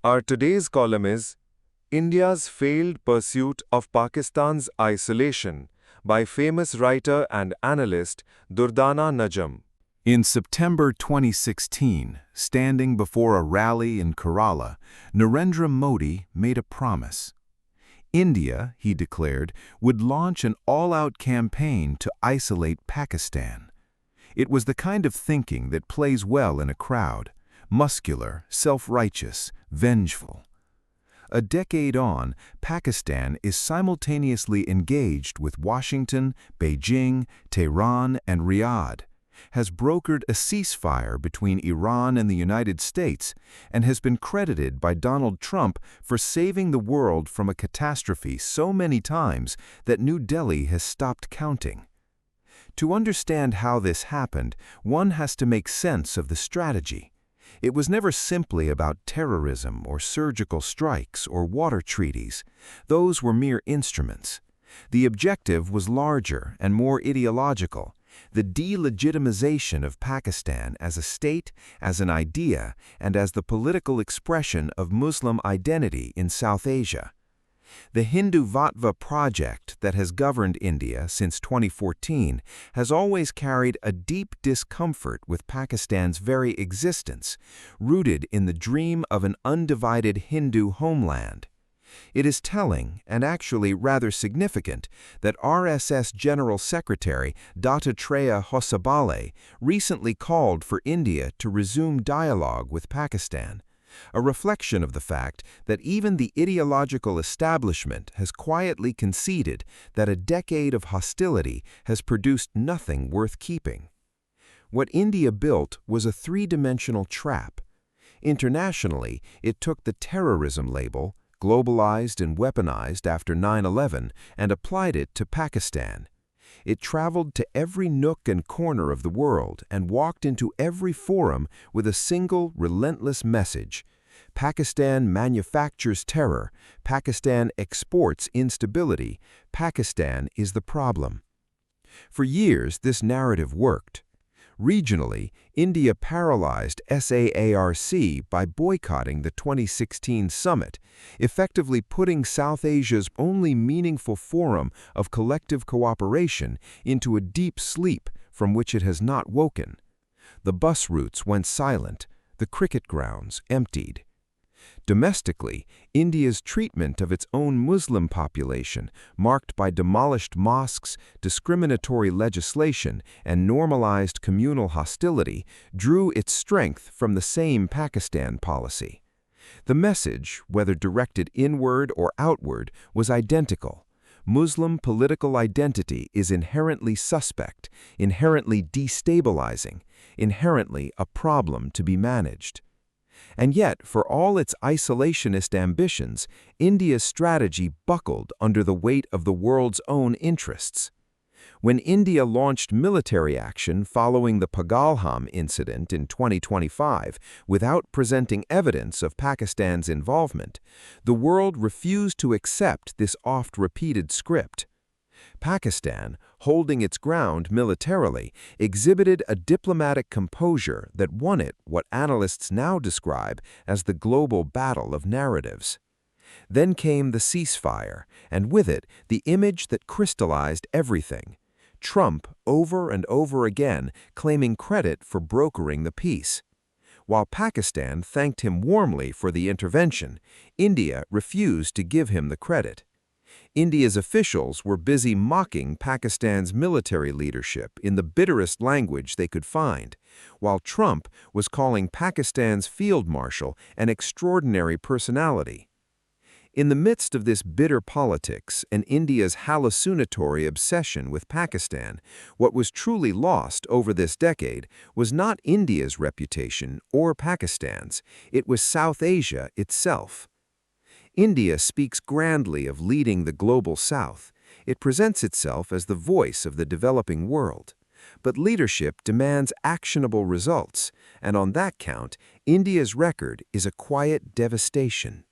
Our today's column is India's Failed Pursuit of Pakistan's Isolation by famous writer and analyst Durdana Najam. In September 2016, standing before a rally in Kerala, Narendra Modi made a promise. India, he declared, would launch an all-out campaign to isolate Pakistan. It was the kind of thinking that plays well in a crowd, muscular, self-righteous, vengeful. A decade on, Pakistan is simultaneously engaged with Washington, Beijing, Tehran, and Riyadh, has brokered a ceasefire between Iran and the United States, and has been credited by Donald Trump for saving the world from a catastrophe so many times that New Delhi has stopped counting. To understand how this happened, one has to make sense of the strategy. It was never simply about terrorism or surgical strikes or water treaties. Those were mere instruments. The objective was larger and more ideological: the delegitimization of Pakistan as a state, as an idea, and as the political expression of Muslim identity in South Asia. The Hindu-Vatva project that has governed India since 2014 has always carried a deep discomfort with Pakistan's very existence, rooted in the dream of an undivided Hindu homeland. It is telling, and actually rather significant, that RSS General Secretary Dattatreya Hosabale recently called for India to resume dialogue with Pakistan, a reflection of the fact that even the ideological establishment has quietly conceded that a decade of hostility has produced nothing worth keeping. What India built was a three-dimensional trap. Internationally, it took the terrorism label, globalized and weaponized after 9/11, and applied it to Pakistan. It traveled to every nook and corner of the world and walked into every forum with a single, relentless message: Pakistan manufactures terror, Pakistan exports instability, Pakistan is the problem. For years, this narrative worked. Regionally, India paralyzed SAARC by boycotting the 2016 summit, effectively putting South Asia's only meaningful forum of collective cooperation into a deep sleep from which it has not woken. The bus routes went silent, the cricket grounds emptied. Domestically, India's treatment of its own Muslim population, marked by demolished mosques, discriminatory legislation, and normalized communal hostility, drew its strength from the same Pakistan policy. The message, whether directed inward or outward, was identical. Muslim political identity is inherently suspect, inherently destabilizing, inherently a problem to be managed. And yet, for all its isolationist ambitions, India's strategy buckled under the weight of the world's own interests. When India launched military action following the Pagalham incident in 2025 without presenting evidence of Pakistan's involvement, the world refused to accept this oft-repeated script. Pakistan, holding its ground militarily, exhibited a diplomatic composure that won it what analysts now describe as the global battle of narratives. Then came the ceasefire, and with it, the image that crystallized everything: Trump over and over again claiming credit for brokering the peace. While Pakistan thanked him warmly for the intervention, India refused to give him the credit. India's officials were busy mocking Pakistan's military leadership in the bitterest language they could find, while Trump was calling Pakistan's field marshal an extraordinary personality. In the midst of this bitter politics and India's hallucinatory obsession with Pakistan, what was truly lost over this decade was not India's reputation or Pakistan's, it was South Asia itself. India speaks grandly of leading the global South. It presents itself as the voice of the developing world. But leadership demands actionable results, and on that count, India's record is a quiet devastation.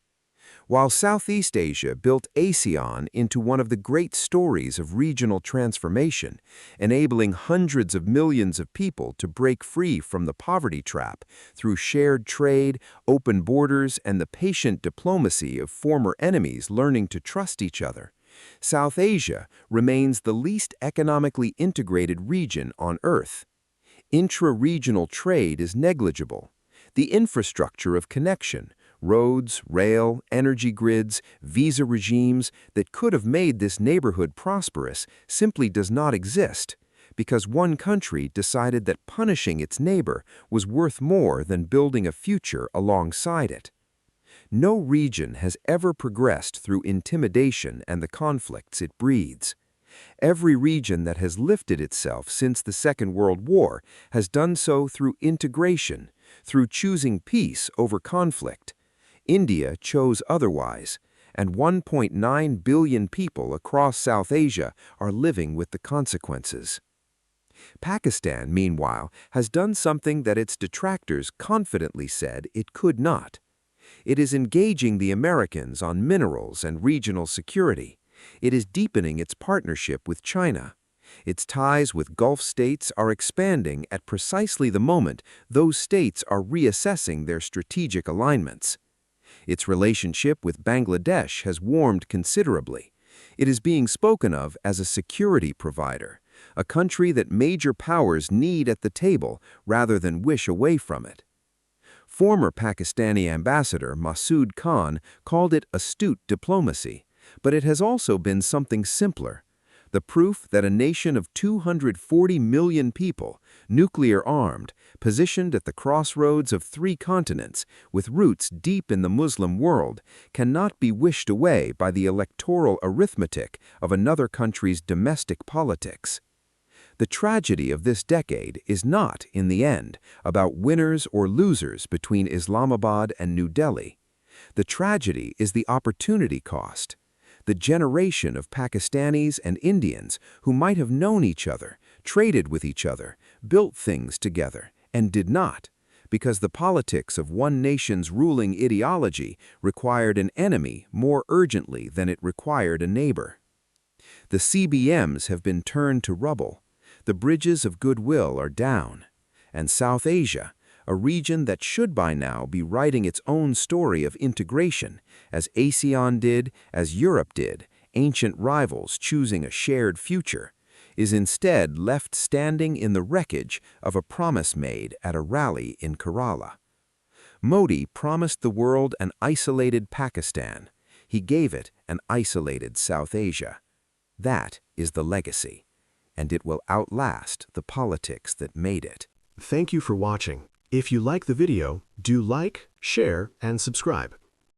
While Southeast Asia built ASEAN into one of the great stories of regional transformation, enabling hundreds of millions of people to break free from the poverty trap through shared trade, open borders, and the patient diplomacy of former enemies learning to trust each other, South Asia remains the least economically integrated region on Earth. Intra-regional trade is negligible. The infrastructure of connection, roads, rail, energy grids, visa regimes that could have made this neighborhood prosperous simply does not exist, because one country decided that punishing its neighbor was worth more than building a future alongside it. No region has ever progressed through intimidation and the conflicts it breeds. Every region that has lifted itself since the Second World War has done so through integration, through choosing peace over conflict. India chose otherwise, and 1.9 billion people across South Asia are living with the consequences. Pakistan, meanwhile, has done something that its detractors confidently said it could not. It is engaging the Americans on minerals and regional security. It is deepening its partnership with China. Its ties with Gulf states are expanding at precisely the moment those states are reassessing their strategic alignments. Its relationship with Bangladesh has warmed considerably. It is being spoken of as a security provider, a country that major powers need at the table rather than wish away from it. Former Pakistani ambassador Masood Khan called it astute diplomacy, but it has also been something simpler. The proof that a nation of 240 million people, nuclear-armed, positioned at the crossroads of 3 continents, with roots deep in the Muslim world, cannot be wished away by the electoral arithmetic of another country's domestic politics. The tragedy of this decade is not, in the end, about winners or losers between Islamabad and New Delhi. The tragedy is the opportunity cost. The generation of Pakistanis and Indians who might have known each other, traded with each other, built things together, and did not, because the politics of one nation's ruling ideology required an enemy more urgently than it required a neighbor. The CBMs have been turned to rubble. The bridges of goodwill are down. And South Asia, a region that should by now be writing its own story of integration, as ASEAN did, as Europe did, ancient rivals choosing a shared future, is instead left standing in the wreckage of a promise made at a rally in Kerala. Modi promised the world an isolated Pakistan. He gave it an isolated South Asia. That is the legacy, and it will outlast the politics that made it. Thank you for watching. If you like the video, do like, share, and subscribe.